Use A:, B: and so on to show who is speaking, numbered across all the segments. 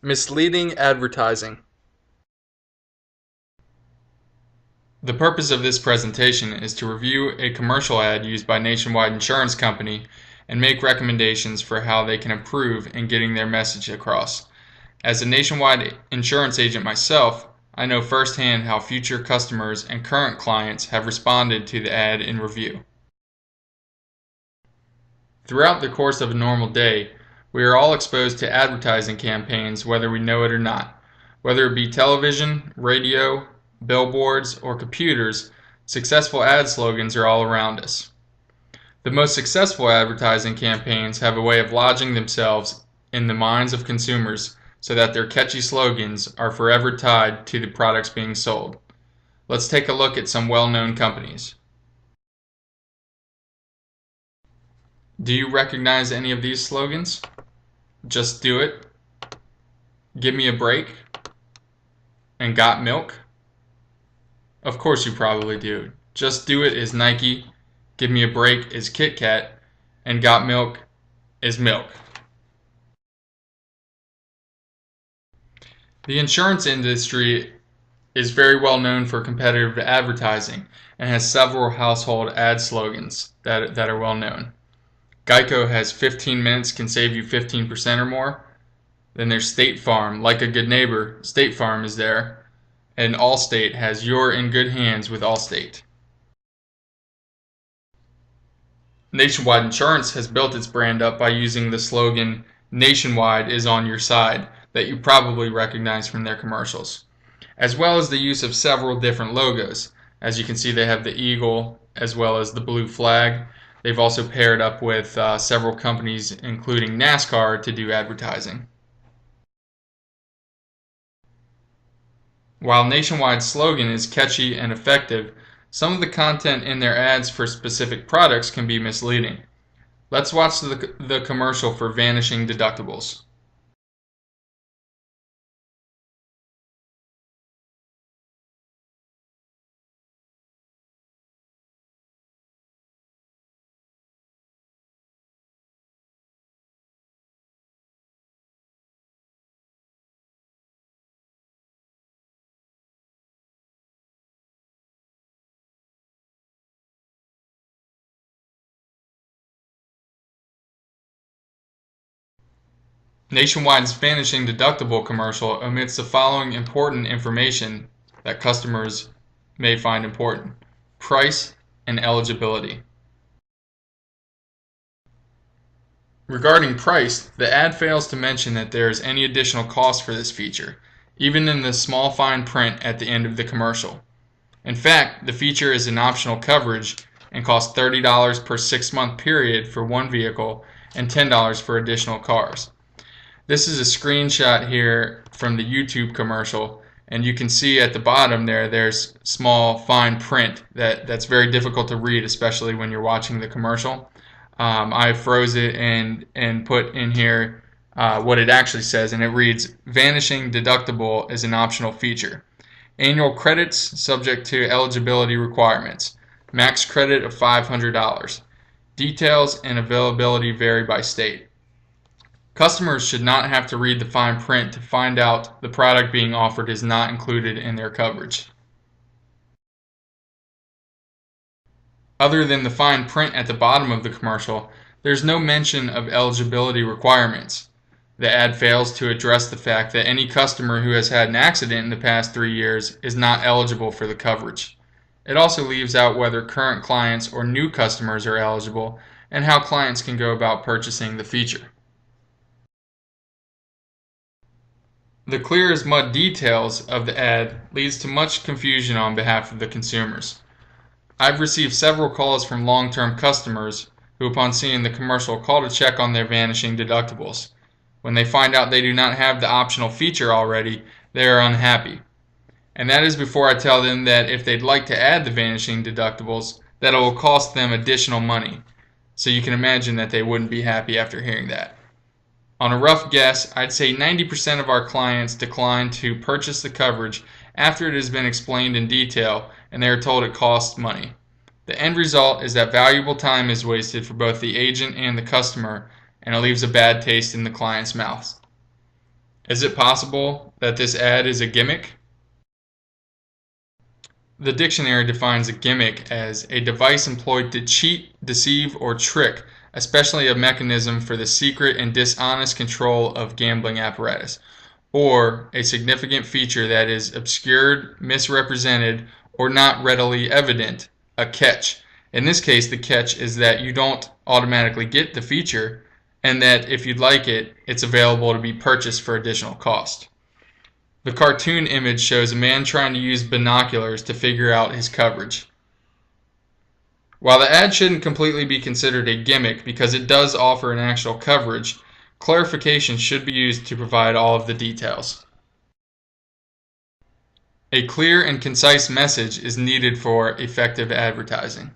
A: Misleading advertising. The purpose of this presentation is to review a commercial ad used by Nationwide Insurance Company and make recommendations for how they can improve in getting their message across. As a Nationwide insurance agent myself, I know firsthand how future customers and current clients have responded to the ad in review. Throughout the course of a normal day, we are all exposed to advertising campaigns whether we know it or not. Whether it be television, radio, billboards, or computers, successful ad slogans are all around us. The most successful advertising campaigns have a way of lodging themselves in the minds of consumers so that their catchy slogans are forever tied to the products being sold. Let's take a look at some well-known companies. Do you recognize any of these slogans? Just do it, give me a break, and got milk? Of course you probably do. Just do it is Nike, give me a break is Kit Kat, and got milk is milk. The insurance industry is very well known for competitive advertising and has several household ad slogans that are well known. Geico has 15 minutes can save you 15% or more. Then there's State Farm, like a good neighbor, State Farm is there. And Allstate has you're in good hands with Allstate. Nationwide Insurance has built its brand up by using the slogan Nationwide is on your side that you probably recognize from their commercials, as well as the use of several different logos. As you can see, they have the eagle as well as the blue flag. They've also paired up with several companies including NASCAR to do advertising. While Nationwide's slogan is catchy and effective, some of the content in their ads for specific products can be misleading. Let's watch the commercial for Vanishing Deductibles. Nationwide's Vanishing Deductible commercial omits the following important information that customers may find important: price and eligibility. Regarding price, the ad fails to mention that there is any additional cost for this feature, even in the small fine print at the end of the commercial. In fact, the feature is an optional coverage and costs $30 per 6-month period for one vehicle and $10 for additional cars. This is a screenshot here from the YouTube commercial, and you can see at the bottom there's small fine print that's very difficult to read, especially when you're watching the commercial. I froze it and put in here what it actually says, and it reads, Vanishing Deductible is an optional feature. Annual credits subject to eligibility requirements. Max credit of $500. Details and availability vary by state. Customers should not have to read the fine print to find out the product being offered is not included in their coverage. Other than the fine print at the bottom of the commercial, there's no mention of eligibility requirements. The ad fails to address the fact that any customer who has had an accident in the past 3 years is not eligible for the coverage. It also leaves out whether current clients or new customers are eligible and how clients can go about purchasing the feature. The clear as mud details of the ad leads to much confusion on behalf of the consumers. I've received several calls from long-term customers who, upon seeing the commercial, call to check on their vanishing deductibles. When they find out they do not have the optional feature already, they are unhappy. And that is before I tell them that if they'd like to add the vanishing deductibles, that it will cost them additional money. So you can imagine that they wouldn't be happy after hearing that. On a rough guess, I'd say 90% of our clients decline to purchase the coverage after it has been explained in detail and they are told it costs money. The end result is that valuable time is wasted for both the agent and the customer, and it leaves a bad taste in the client's mouth. Is it possible that this ad is a gimmick? The dictionary defines a gimmick as a device employed to cheat, deceive, or trick, especially a mechanism for the secret and dishonest control of gambling apparatus, or a significant feature that is obscured, misrepresented, or not readily evident, a catch. In this case, the catch is that you don't automatically get the feature, and that if you'd like it, it's available to be purchased for additional cost. The cartoon image shows a man trying to use binoculars to figure out his coverage. While the ad shouldn't completely be considered a gimmick because it does offer an actual coverage, clarification should be used to provide all of the details. A clear and concise message is needed for effective advertising.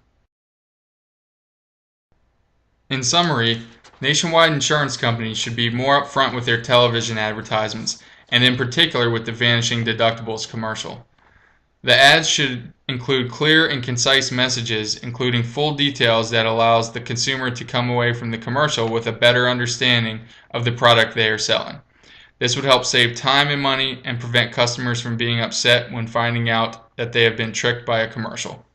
A: In summary, nationwide insurance companies should be more upfront with their television advertisements, and in particular with the Vanishing Deductibles commercial. The ads should include clear and concise messages, including full details that allows the consumer to come away from the commercial with a better understanding of the product they are selling. This would help save time and money and prevent customers from being upset when finding out that they have been tricked by a commercial.